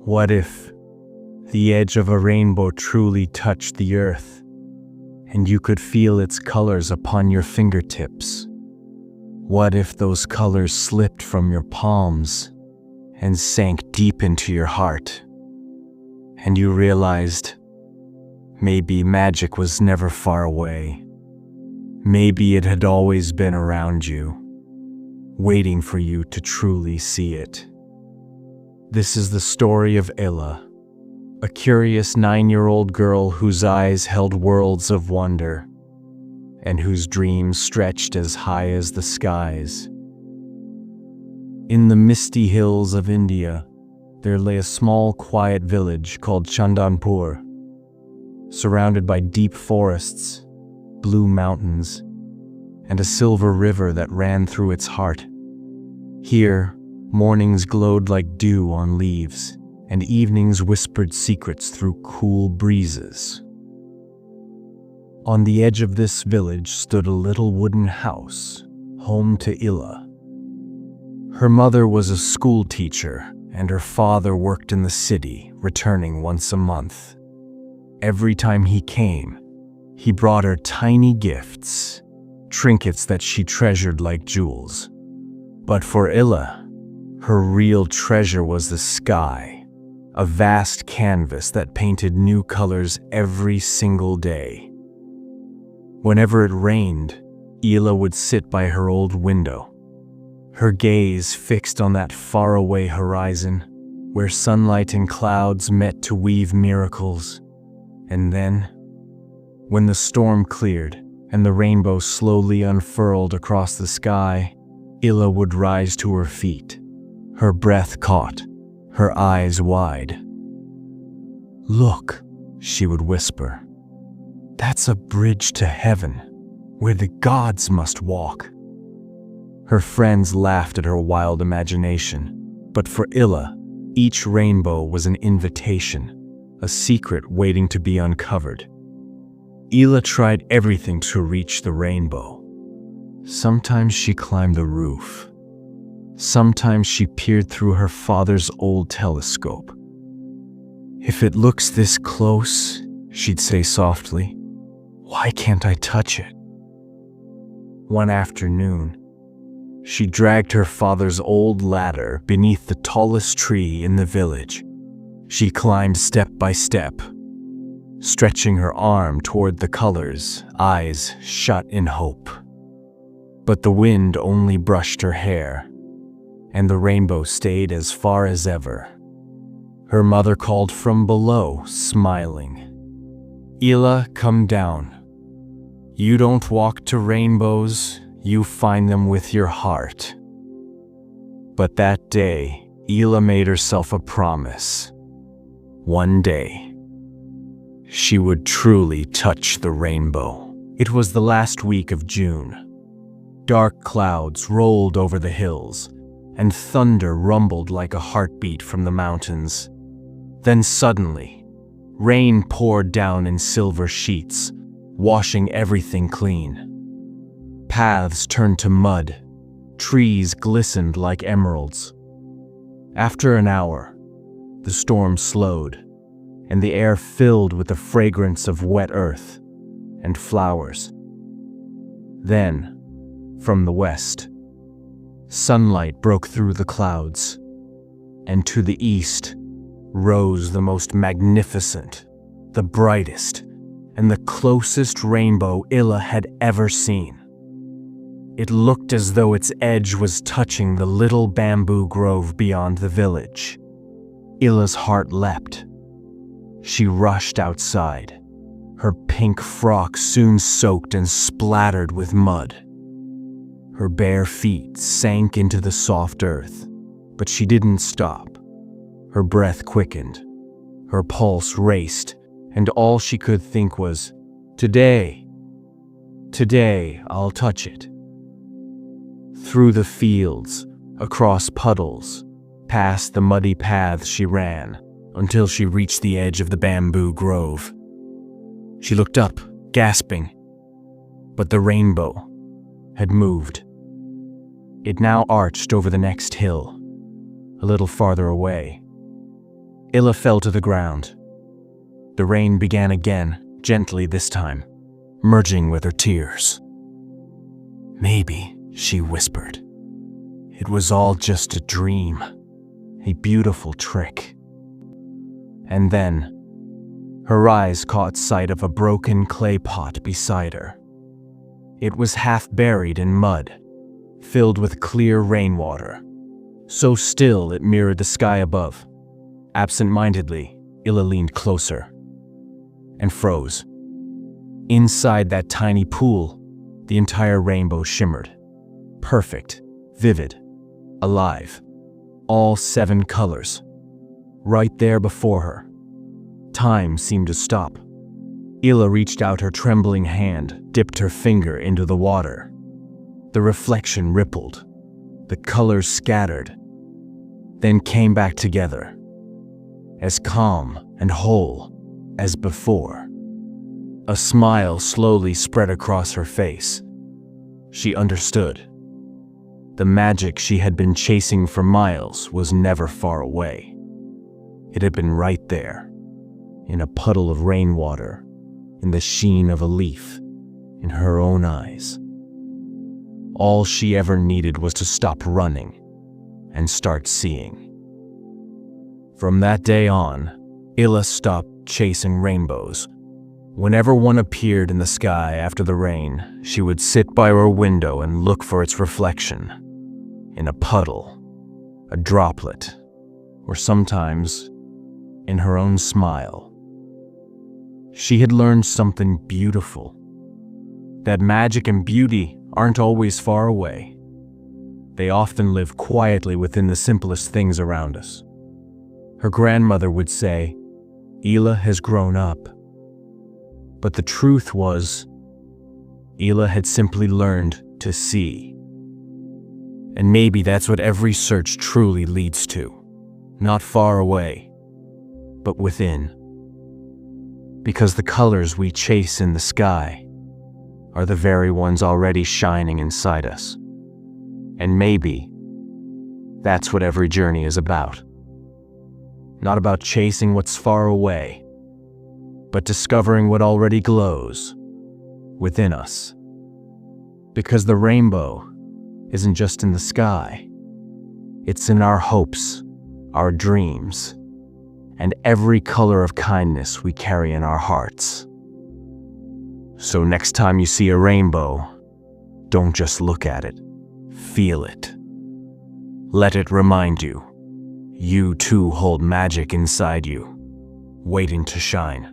What if the edge of a rainbow truly touched the earth, and you could feel its colors upon your fingertips? What if those colors slipped from your palms and sank deep into your heart, and you realized maybe magic was never far away? Maybe it had always been around you, waiting for you to truly see it. This is the story of Illa, a curious 9-year-old girl whose eyes held worlds of wonder, and whose dreams stretched as high as the skies. In the misty hills of India, there lay a small, quiet village called Chandanpur, surrounded by deep forests, blue mountains, and a silver river that ran through its heart. Here, mornings glowed like dew on leaves, and evenings whispered secrets through cool breezes. On the edge of this village stood a little wooden house, home to Illa. Her mother was a school teacher, and her father worked in the city, returning once a month. Every time he came, he brought her tiny gifts, trinkets that she treasured like jewels. But for Illa, her real treasure was the sky, a vast canvas that painted new colors every single day. Whenever it rained, Illa would sit by her old window, her gaze fixed on that faraway horizon where sunlight and clouds met to weave miracles. And then, when the storm cleared and the rainbow slowly unfurled across the sky, Illa would rise to her feet, her breath caught, her eyes wide. "Look," she would whisper, "that's a bridge to heaven, where the gods must walk." Her friends laughed at her wild imagination, but for Illa, each rainbow was an invitation, a secret waiting to be uncovered. Illa tried everything to reach the rainbow. Sometimes she climbed the roof. Sometimes she peered through her father's old telescope. "If it looks this close," she'd say softly, "why can't I touch it?" One afternoon, she dragged her father's old ladder beneath the tallest tree in the village. She climbed step by step, stretching her arm toward the colors, eyes shut in hope. But the wind only brushed her hair, and the rainbow stayed as far as ever. Her mother called from below, smiling, "Illa, come down. You don't walk to rainbows, you find them with your heart." But that day, Illa made herself a promise. One day, she would truly touch the rainbow. It was the last week of June. Dark clouds rolled over the hills, and thunder rumbled like a heartbeat from the mountains. Then suddenly, rain poured down in silver sheets, washing everything clean. Paths turned to mud, trees glistened like emeralds. After an hour, the storm slowed, and the air filled with the fragrance of wet earth and flowers. Then, from the west, sunlight broke through the clouds, and to the east rose the most magnificent, the brightest, and the closest rainbow Illa had ever seen. It looked as though its edge was touching the little bamboo grove beyond the village. Illa's heart leapt. She rushed outside, her pink frock soon soaked and splattered with mud. Her bare feet sank into the soft earth, but she didn't stop. Her breath quickened, her pulse raced, and all she could think was, "Today, I'll touch it." Through the fields, across puddles, past the muddy paths she ran, until she reached the edge of the bamboo grove. She looked up, gasping, but the rainbow had moved. It now arched over the next hill, a little farther away. Illa fell to the ground. The rain began again, gently this time, merging with her tears. "Maybe," she whispered. "It was all just a dream, a beautiful trick." And then, her eyes caught sight of a broken clay pot beside her. It was half buried in mud, filled with clear rainwater, so still it mirrored the sky above. Absent-mindedly, Illa leaned closer and froze. Inside that tiny pool, the entire rainbow shimmered. Perfect, vivid, alive. All 7 colors. Right there before her. Time seemed to stop. Illa reached out her trembling hand, dipped her finger into the water. The reflection rippled. The colors scattered, then came back together, as calm and whole as before. A smile slowly spread across her face. She understood. The magic she had been chasing for miles was never far away. It had been right there, in a puddle of rainwater, in the sheen of a leaf, in her own eyes. All she ever needed was to stop running and start seeing. From that day on, Illa stopped chasing rainbows. Whenever one appeared in the sky after the rain, she would sit by her window and look for its reflection, in a puddle, a droplet, or sometimes in her own smile. She had learned something beautiful, that magic and beauty aren't always far away. They often live quietly within the simplest things around us. Her grandmother would say, "Illa has grown up." But the truth was, Illa had simply learned to see. And maybe that's what every search truly leads to. Not far away, but within. Because the colors we chase in the sky are the very ones already shining inside us. And maybe that's what every journey is about. Not about chasing what's far away, but discovering what already glows within us. Because the rainbow isn't just in the sky. It's in our hopes, our dreams, and every color of kindness we carry in our hearts. So next time you see a rainbow, don't just look at it, feel it. Let it remind you, you too hold magic inside you, waiting to shine.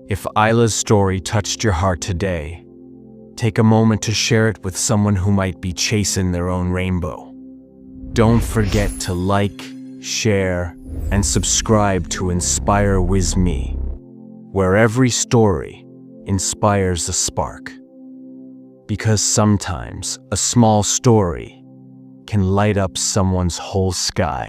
If Illa's story touched your heart today, take a moment to share it with someone who might be chasing their own rainbow. Don't forget to like, share, and subscribe to Inspirewiz Me, where every story inspires a spark. Because sometimes a small story can light up someone's whole sky.